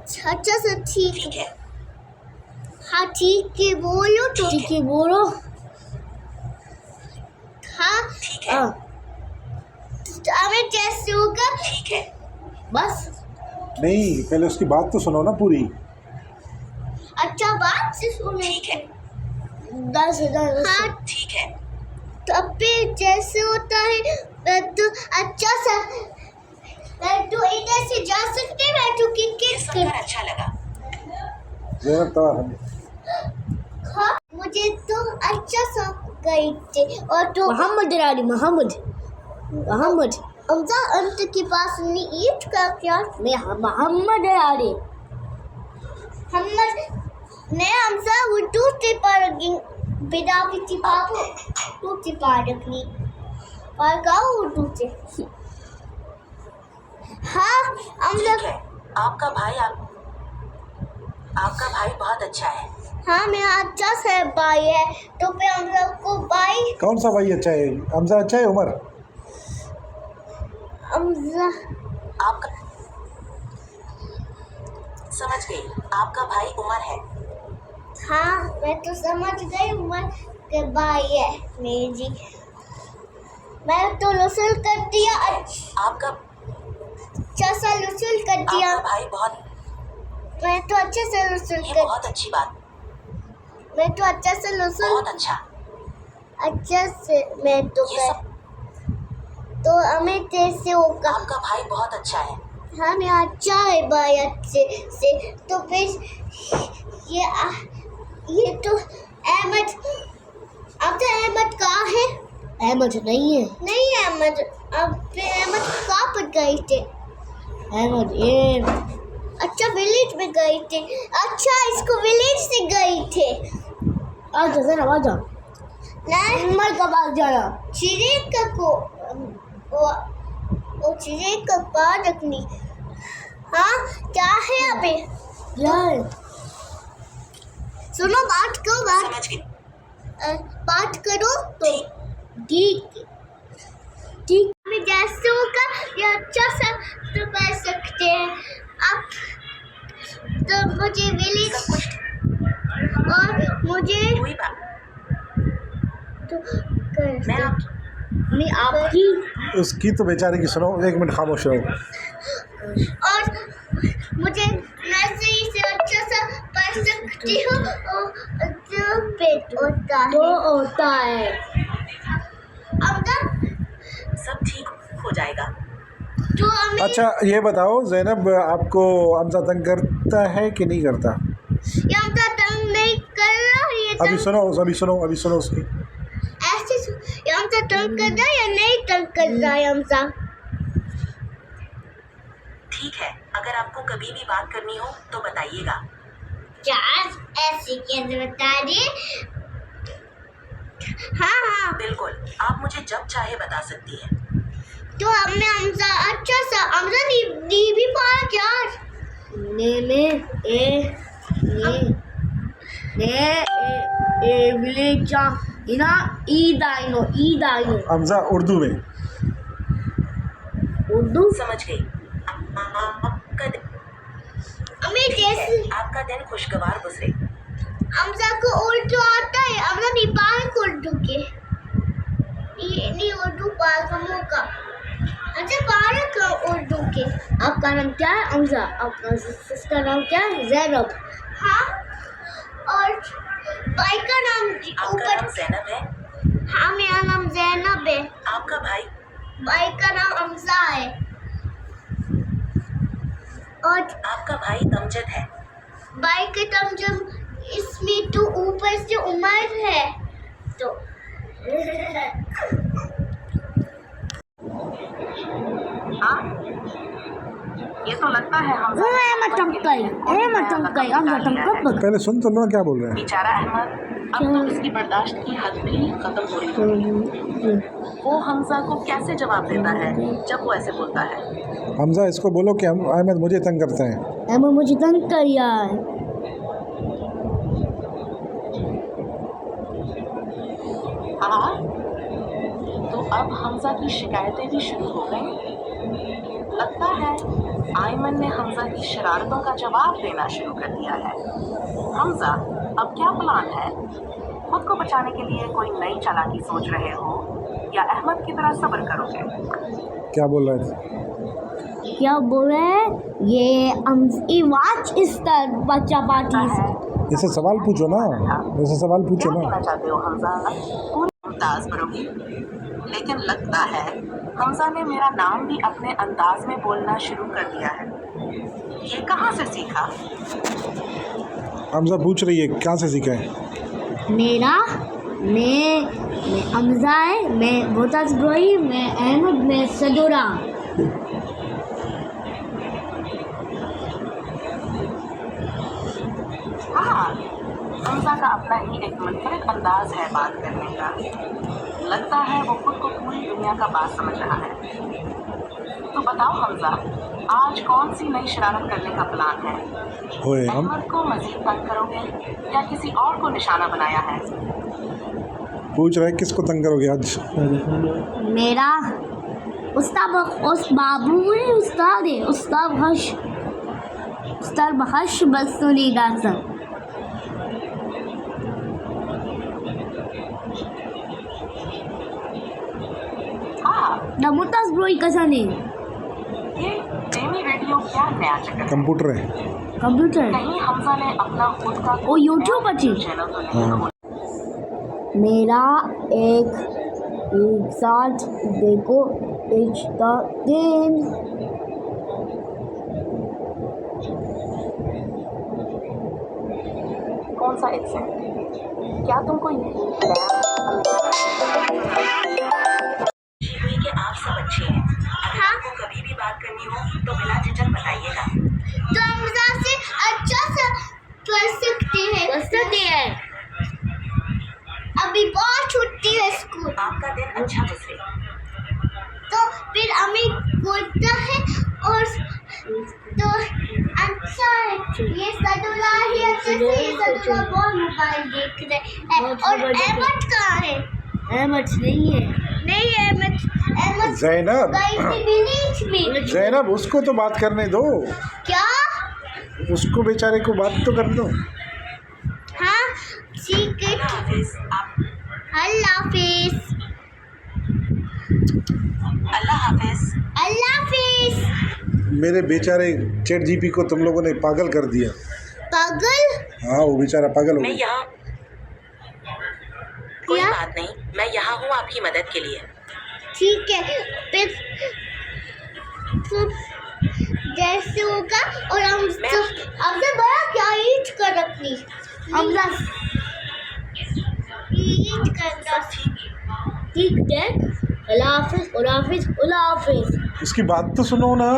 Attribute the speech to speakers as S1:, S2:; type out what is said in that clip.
S1: अच्छा से ठीक है। हाँ ठीक है बोलो तो। ठीक है बोलो। हाँ ठीक है। हमें कैसे होगा? ठीक है बस।
S2: नहीं, पहले उसकी बात तो सुनो ना पूरी।
S1: अच्छा बात से सुनो। ठीक है 10,000। हाँ ठीक है। तब पे जैसे होता है तो अच्छा सा तो इधर से जा सकते हैं तो किस अच्छा लगा।
S2: ज़ैनब तो
S1: हाँ मुझे तो अच्छा सा गई थी और तो मोहम्मद हमजा अंत के पास नहीं ईद का क्या मैं मोहम्मद अली मोहम्मद ने हमजा वो टूटे पर बिना भी पापा टूटे पर रखनी और गाँव वो टूटे। हाँ हमजा
S3: आपका भाई बहुत अच्छा है।
S1: हाँ मेरा अच्छा से भाई है तो फिर हम लोग को भाई
S2: कौन सा भाई अच्छा है? हमजा अच्छा है? उमर
S1: हमजा
S3: आपका समझ गई, आपका भाई उमर है।
S1: हाँ मैं तो समझ गई उमर के भाई है मेरी जी। मैं तो रसूल कर दिया
S3: आपका
S1: अच्छा सा रसूल कर दिया।
S3: आपका भाई बहुत
S1: मैं तो अच्छे से रसूल
S3: ये
S1: कर
S3: बहुत अच्छी बात,
S1: मैं तो अच्छा से रसूल
S3: बहुत अच्छा।
S1: अच्छा से मैं तो
S3: ये
S1: कर तो हमें कैसे होगा?
S3: आपका भाई बहुत अच्छा है।
S1: हाँ मैं अच्छा है भाई अच्छे से तो फिर ये तो अहमद अब तो अहमद कहाँ है? अहमद नहीं है। नहीं है अहमद। अब फिर अहमद कहाँ पर गए थे? अहमद ये अच्छा विलेज में गए थे। अच्छा इसको विलेज से गए थे। आजा जरा आजा। नहीं उमर का बात जाना चिरेका को वो चिरेका बात रखनी। हाँ क्या है अबे यार सुनो बात करो
S3: समझ गई।
S1: बात करो तो ठीक ठीक में जैसे होगा ये अच्छा सा तो कर सकते हैं। अब तो मुझे विलेज और मुझे
S3: कोई बात
S1: तो कर
S3: मैं
S1: आपकी
S2: उसकी तो बेचारे की सुनो। 1 मिनट खामोश रहो।
S1: और मुझे नर्सरी से अच्छा सा पढ़ सकती हूँ और जो पेट होता है अब तक
S3: सब ठीक हो जाएगा।
S1: जो हमें
S2: अच्छा ये बताओ ज़ैनब, आपको हमजा तंग करता है कि नहीं करता?
S1: ये हमजा तंग नहीं कर रहा ये
S2: अभी सुनो उसकी।
S1: ऐसे ये हमजा तंग कर रहा या नहीं तंग कर रहा है हमजा?
S3: ठीक है, अगर आपको कभी भी बात करनी हो तो बताइएगा।
S1: क्या ऐसे कैसे बता रही? हाँ
S3: बिल्कुल, आप मुझे जब चाहे बता सकती हैं।
S1: तो हमने हमजा अच्छा सा हमजा नी भी पाया क्या? विलेजा इना ईद आइनो
S2: हमजा उर्दू में।
S1: उर्दू
S3: समझ गई।
S1: हमें जैसे
S3: आपका दिन खुशगवार गुजरे।
S1: हमजा को उर्दू आता है हमजा नहीं पाए उर्दू के ये नहीं उर्दू पागमों का अच्छा पारे का उर्दू के। आपका नाम क्या है हमजा? आपका सिस्टर नाम क्या है? ज़ैनब। हाँ और भाई का नाम
S3: आपका नाम ज़ैनब है?
S1: हाँ मेरा नाम ज़ैनब है।
S3: आपका
S1: भाई का नाम हमजा है और
S3: आपका भाई अमजद है।
S1: भाई का नाम जब इसमें तो ऊपर से उमर है तो
S3: ये तो लगता है हम
S2: पहले सुन तो लो क्या बोल रहे हैं।
S3: बेचारा अहमद, अब तो उसकी बर्दाश्त की हद भी खत्म हो रही है। वो हमजा को कैसे जवाब देता है जब वो ऐसे बोलता है?
S2: हमजा इसको बोलो कि अहमद मुझे तंग करता है।
S1: अहमद मुझे तंग कर यार।
S3: हाँ तो अब हमजा की शिकायतें भी शुरू हो गई। लगता है आयमन ने हमजा की शरारतों का जवाब देना शुरू कर दिया है। हमजा, अब क्या प्लान है? खुद को बचाने के लिए कोई नई चालाकी सोच रहे हो या अहमद की तरह सब्र करोगे?
S2: क्या बोल रहे थे?
S1: क्या बोल रहे हैं ये वाच इस तरह बच्चा पार्टी
S2: ऐसे सवाल पूछो ना, ऐसे सवाल पूछो
S3: क्या
S2: ना।
S3: कहना चाहते हो हमजा? पूरी मुमताज बरोगी। लेकिन लगता है हमजा ने मेरा नाम भी अपने अंदाज में बोलना शुरू कर दिया है। ये कहाँ से सीखा?
S2: हमजा पूछ रही है कहाँ से सीखा है?
S1: मेरा मैं हमजा है, मैं मोताज ब्रोही, मैं अहमद, मैं सदोरा।
S3: हाँ, हमजा का अपना ही एक मुनफरिद अंदाज है बात करने का। लगता है वो खुद को पूरी दुनिया का बात समझ रहा है। तो बताओ हमजा, आज कौन सी नई शरारत करने का प्लान है?
S2: होए हम
S3: अहमद को मजीद तंग करोगे या किसी और को निशाना बनाया है?
S2: पूछ रहे हैं किसको तंग करोगे आज?
S1: मेरा उस बाबू है, उस्ताद हर्ष बसूरीदा सर।
S3: हाँ,
S1: नमुताज ब्रोही कैसा नहीं
S3: ये डेमी रेडियो क्या नया चक्कर है?
S2: कंप्यूटर है।
S1: कंप्यूटर
S3: कहीं हमजा ने अपना खुद का
S1: ओ यूट्यूब अच्छी
S3: चैनल तो नहीं
S2: हाँ।
S3: खोला?
S1: मेरा एक साथ देखो इश्ता दिन।
S3: कौन सा एक सेकंड? क्या तुमको कि आप सब अच्छे हैं? अगर आपको कभी भी बात करनी हो तो बिना झिझक बताइएगा।
S1: तो हमजा से अच्छा सा कर सकते हैं। अभी बहुत छुट्टी है स्कूल,
S3: आपका दिन अच्छा गुजरे।
S1: तो फिर अमित बोलता है और तो अच्छा है। ये सदुला ही अच्छे से सदुला बहुत मोबाइल देख रहे हैं। और अहमद कहाँ है? अहमद नहीं है। अहमद
S2: ज़ैनब,
S1: गई थी बीच में।
S2: ज़ैनब उसको तो बात करने दो,
S1: क्या?
S2: उसको बेचारे को बात तो कर दो।
S1: हाँ ठीक है। अल्लाह हाफिज।
S3: अल्लाह हाफिज।
S1: अल्लाह हाफिज।
S2: मेरे बेचारे चैट जीपी को तुम लोगों ने पागल कर दिया।
S1: पागल?
S2: हाँ वो बेचारा पागल हो
S3: मैं
S2: गया।
S3: यहाँ कोई
S1: क्या?
S3: बात नहीं, मैं यहाँ हूँ आपकी मदद के लिए।
S1: ठीक है, फिर जैसे होगा। और हम हमसे बड़ा क्या ईद कर अपनी हमजा ईद करना। ठीक है, अल्लाह हाफिज।
S2: इसकी बात तो सुनो ना।